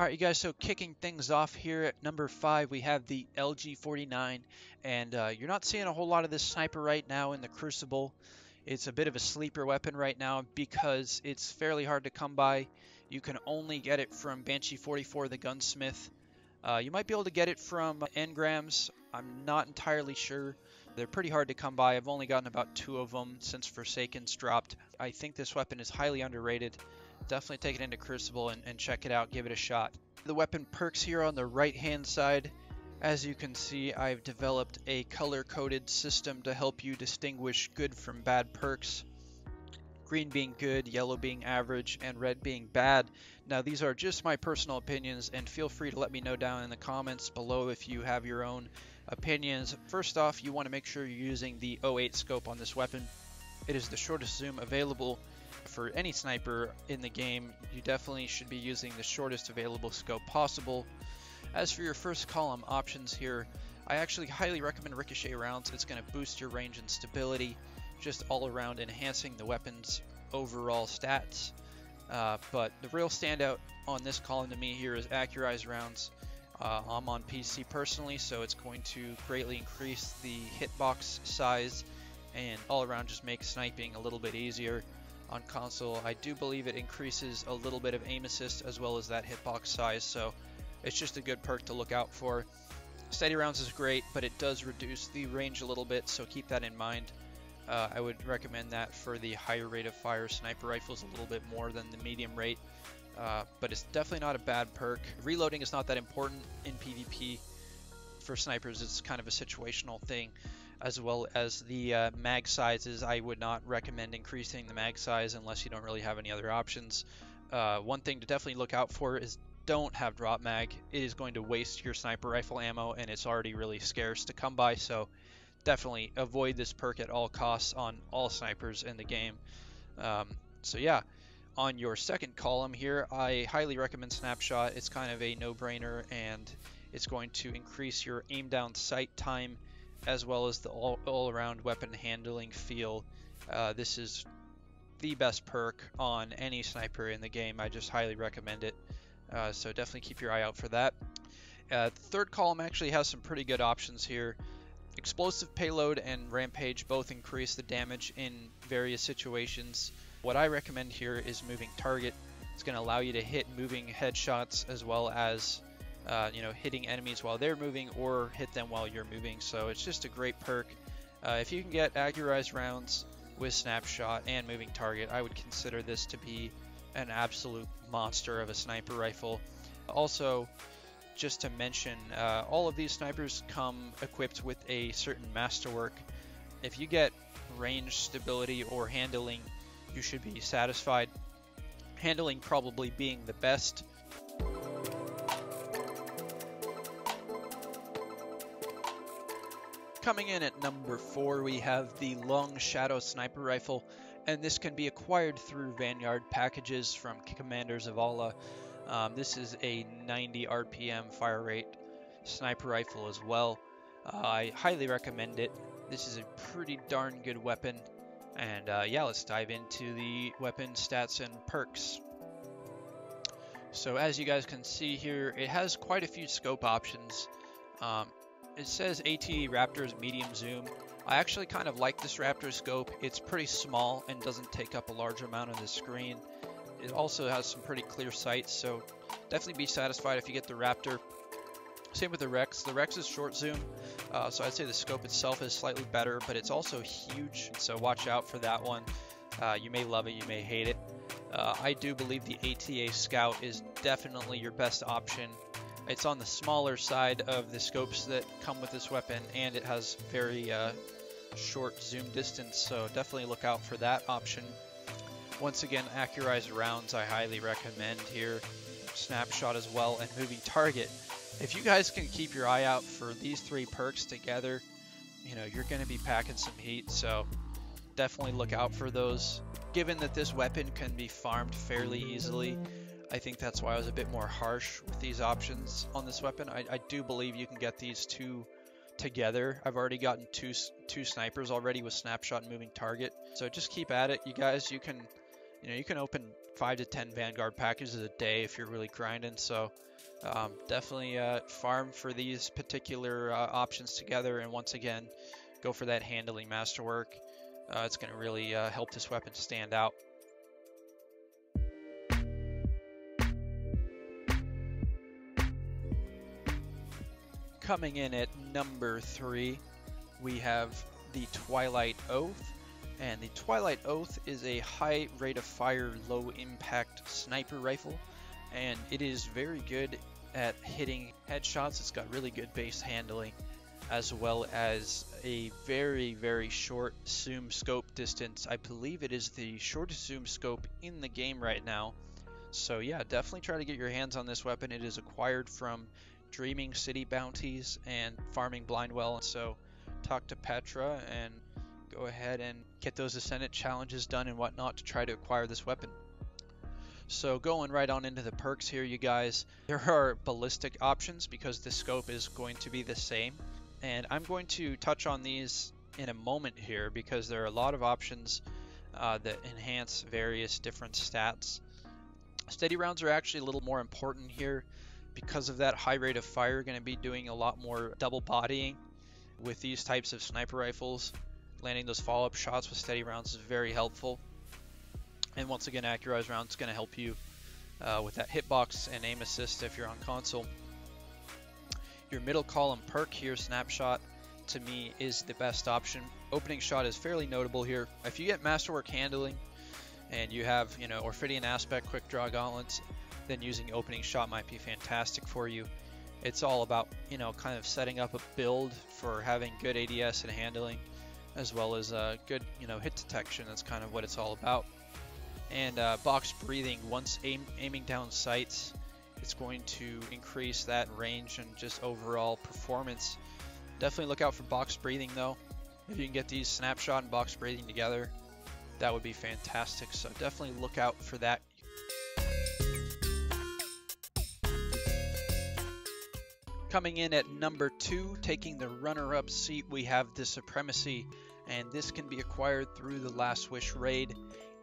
Alright, you guys, so kicking things off here at number 5, we have the LG49, and you're not seeing a whole lot of this sniper right now in the Crucible. It's a bit of a sleeper weapon right now because it's fairly hard to come by. You can only get it from Banshee 44, the gunsmith. You might be able to get it from engrams. I'm not entirely sure. They're pretty hard to come by. I've only gotten about 2 of them since Forsaken's dropped. I think this weapon is highly underrated. Definitely take it into Crucible and check it out, give it a shot. The weapon perks here on the right hand side. As you can see, I've developed a color-coded system to help you distinguish good from bad perks. Green being good, yellow being average, and red being bad. Now these are just my personal opinions, and feel free to let me know down in the comments below if you have your own opinions. First off, you want to make sure you're using the 08 scope on this weapon. It is the shortest zoom available for any sniper in the game. You definitely should be using the shortest available scope possible. As for your first column options here, I actually highly recommend ricochet rounds. It's going to boost your range and stability, just all around enhancing the weapon's overall stats. But the real standout on this column to me here is accurized rounds. I'm on PC personally, so it's going to greatly increase the hitbox size and all around just make sniping a little bit easier. On console, I do believe it increases a little bit of aim assist as well as that hitbox size, so it's just a good perk to look out for. Steady rounds is great, but it does reduce the range a little bit, so keep that in mind. I would recommend that for the higher rate of fire sniper rifles a little bit more than the medium rate, but it's definitely not a bad perk. Reloading is not that important in PvP. For snipers, it's kind of a situational thing. As well as the mag sizes, I would not recommend increasing the mag size unless you don't really have any other options. One thing to definitely look out for is don't have drop mag. It is going to waste your sniper rifle ammo, and it's already really scarce to come by, so definitely avoid this perk at all costs on all snipers in the game. So yeah, on your second column here, I highly recommend Snapshot. It's kind of a no-brainer, and it's going to increase your aim down sight time as well as the all-around weapon handling feel. This is the best perk on any sniper in the game. I just highly recommend it. So definitely keep your eye out for that. The third column actually has some pretty good options here. Explosive payload and rampage both increase the damage in various situations. What I recommend here is moving target. It's going to allow you to hit moving headshots as well as hitting enemies while they're moving or hit them while you're moving. So it's just a great perk. If you can get accurized rounds with Snapshot and moving target, I would consider this to be an absolute monster of a sniper rifle. Also, just to mention, all of these snipers come equipped with a certain masterwork. If you get range, stability, or handling, you should be satisfied. Handling probably being the best. Coming in at number 4, we have the Longshadows sniper rifle, and this can be acquired through Vanguard packages from Commanders of Allah. This is a 90 RPM fire rate sniper rifle as well. I highly recommend it. This is a pretty darn good weapon, and yeah, let's dive into the weapon stats and perks. So as you guys can see here, it has quite a few scope options. It says AT Raptor's medium zoom. I actually kind of like this Raptor scope. It's pretty small and doesn't take up a large amount of the screen. It also has some pretty clear sights, so definitely be satisfied if you get the Raptor. Same with the Rex. The Rex is short zoom, so I'd say the scope itself is slightly better, but it's also huge, so watch out for that one. You may love it, you may hate it. I do believe the ATA Scout is definitely your best option. It's on the smaller side of the scopes that come with this weapon, and it has very short zoom distance, so definitely look out for that option. Once again, accurized rounds I highly recommend here. Snapshot as well, and moving target. If you guys can keep your eye out for these 3 perks together, you're going to be packing some heat, so definitely look out for those. Given that this weapon can be farmed fairly easily, I think that's why I was a bit more harsh with these options on this weapon. I do believe you can get these 2 together. I've already gotten two snipers already with Snapshot and moving target. So just keep at it, you guys. You can open 5 to 10 Vanguard packages a day if you're really grinding. So Definitely farm for these particular options together, and once again, go for that handling masterwork. It's going to really help this weapon stand out. Coming in at number 3, we have the Twilight Oath. And the Twilight Oath is a high rate of fire, low impact sniper rifle, and it is very good at hitting headshots. It's got really good base handling, as well as a very short zoom scope distance. I believe it is the shortest zoom scope in the game right now. So yeah, definitely try to get your hands on this weapon. It is acquired from Dreaming City bounties and farming Blindwell. So talk to Petra and go ahead and get those Ascendant challenges done and whatnot to try to acquire this weapon. So going right on into the perks here, you guys, there are ballistic options because the scope is going to be the same. And I'm going to touch on these in a moment here because there are a lot of options that enhance various different stats. Steady rounds are actually a little more important here because of that high rate of fire. You're going to be doing a lot more double bodying with these types of sniper rifles. Landing those follow-up shots with steady rounds is very helpful. And once again, accurized rounds is going to help you with that hitbox and aim assist if you're on console. Your middle column perk here, Snapshot, to me is the best option. Opening shot is fairly notable here. If you get masterwork handling and you have, Orphidian aspect, quick draw gauntlets, then using opening shot might be fantastic for you. It's all about, kind of setting up a build for having good ADS and handling, as well as good, hit detection. That's kind of what it's all about. And box breathing, once aiming down sights, it's going to increase that range and just overall performance. Definitely look out for box breathing though. If you can get these snapshot and box breathing together, that would be fantastic. So definitely look out for that. Coming in at number 2, taking the runner-up seat, we have the Supremacy, and this can be acquired through the Last Wish raid.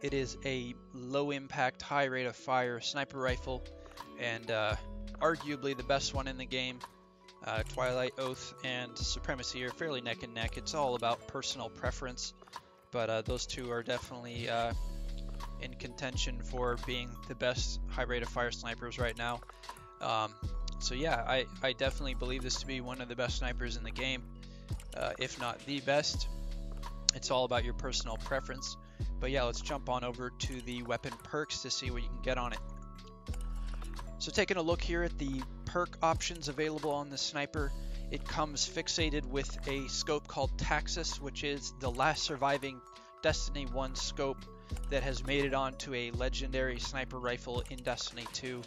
It is a low impact, high rate of fire sniper rifle, and arguably the best one in the game. Twilight Oath and Supremacy are fairly neck and neck. It's all about personal preference, but those two are definitely in contention for being the best high rate of fire snipers right now. So yeah, I definitely believe this to be one of the best snipers in the game, if not the best. It's all about your personal preference. But yeah, let's jump on over to the weapon perks to see what you can get on it. So taking a look here at the perk options available on the sniper, it comes fixated with a scope called Taxus, which is the last surviving Destiny 1 scope that has made it onto a legendary sniper rifle in Destiny 2.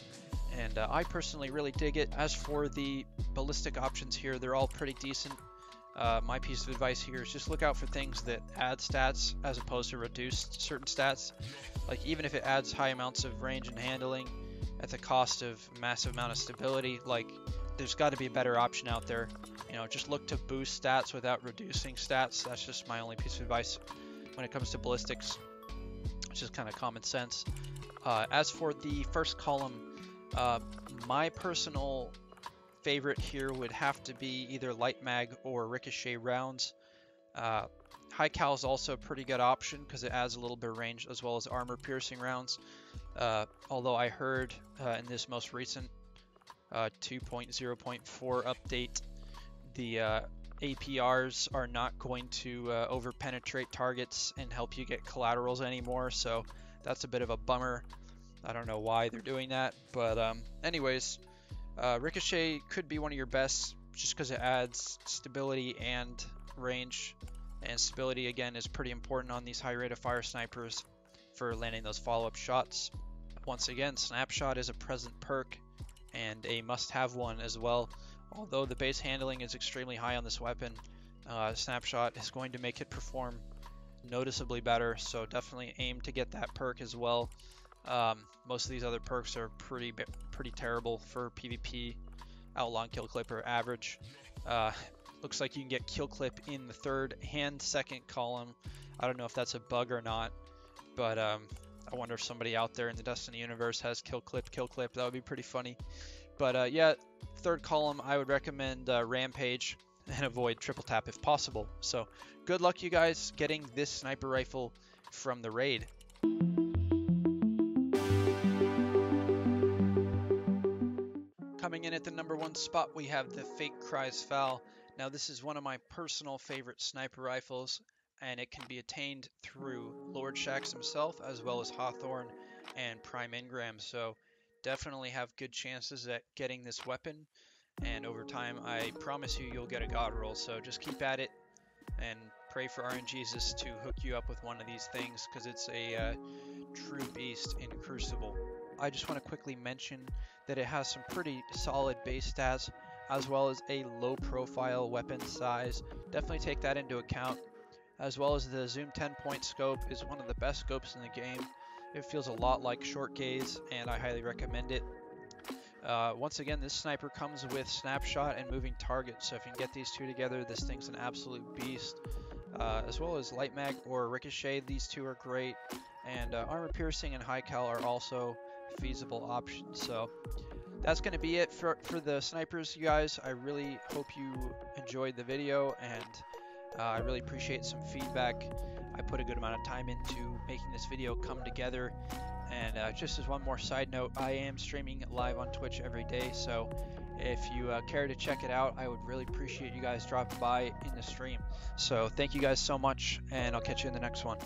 And I personally really dig it. As for the ballistic options here, they're all pretty decent. My piece of advice here is just look out for things that add stats as opposed to reduce certain stats. Like even if it adds high amounts of range and handling at the cost of massive amount of stability, like there's got to be a better option out there. Just look to boost stats without reducing stats. That's just my only piece of advice when it comes to ballistics. It's just kind of common sense. As for the first column, my personal favorite here would have to be either light mag or ricochet rounds. High cal is also a pretty good option because it adds a little bit of range, as well as armor piercing rounds. Although I heard in this most recent 2.0.4 update, the APRs are not going to over penetrate targets and help you get collaterals anymore, so that's a bit of a bummer. I don't know why they're doing that, but anyways, Ricochet could be one of your best just because it adds stability and range, and stability again is pretty important on these high rate of fire snipers for landing those follow-up shots. Once again, Snapshot is a present perk and a must-have one as well. Although the base handling is extremely high on this weapon, Snapshot is going to make it perform noticeably better, so definitely aim to get that perk as well. Most of these other perks are pretty terrible for PvP. Outlaw and Kill Clip are average. Looks like you can get Kill Clip in the third and second column. I don't know if that's a bug or not, but I wonder if somebody out there in the Destiny universe has Kill Clip. That would be pretty funny. But yeah, third column, I would recommend Rampage and avoid triple tap if possible. So good luck, you guys, getting this sniper rifle from the raid. Coming in at the number 1 spot, we have the Fake Cries Foul. Now this is one of my personal favorite sniper rifles, and it can be attained through Lord Shaxx himself, as well as Hawthorne and Prime Ingram. So definitely have good chances at getting this weapon, and over time I promise you'll get a god roll. So just keep at it and pray for RNGesus to hook you up with one of these things, because it's a true beast in Crucible. I just want to quickly mention that it has some pretty solid base stats, as well as a low profile weapon size. Definitely take that into account, as well as the zoom 10-point scope is one of the best scopes in the game. It feels a lot like short gaze, and I highly recommend it. Once again, this sniper comes with snapshot and moving target, so if you can get these two together, this thing's an absolute beast. As well as light mag or ricochet, these two are great, and armor piercing and high cal are also feasible options. So that's going to be it for the snipers, you guys. I really hope you enjoyed the video, and I really appreciate some feedback. I put a good amount of time into making this video come together. And just as one more side note, I am streaming live on Twitch every day, so if you care to check it out, I would really appreciate you guys dropping by in the stream. So thank you guys so much, and I'll catch you in the next one.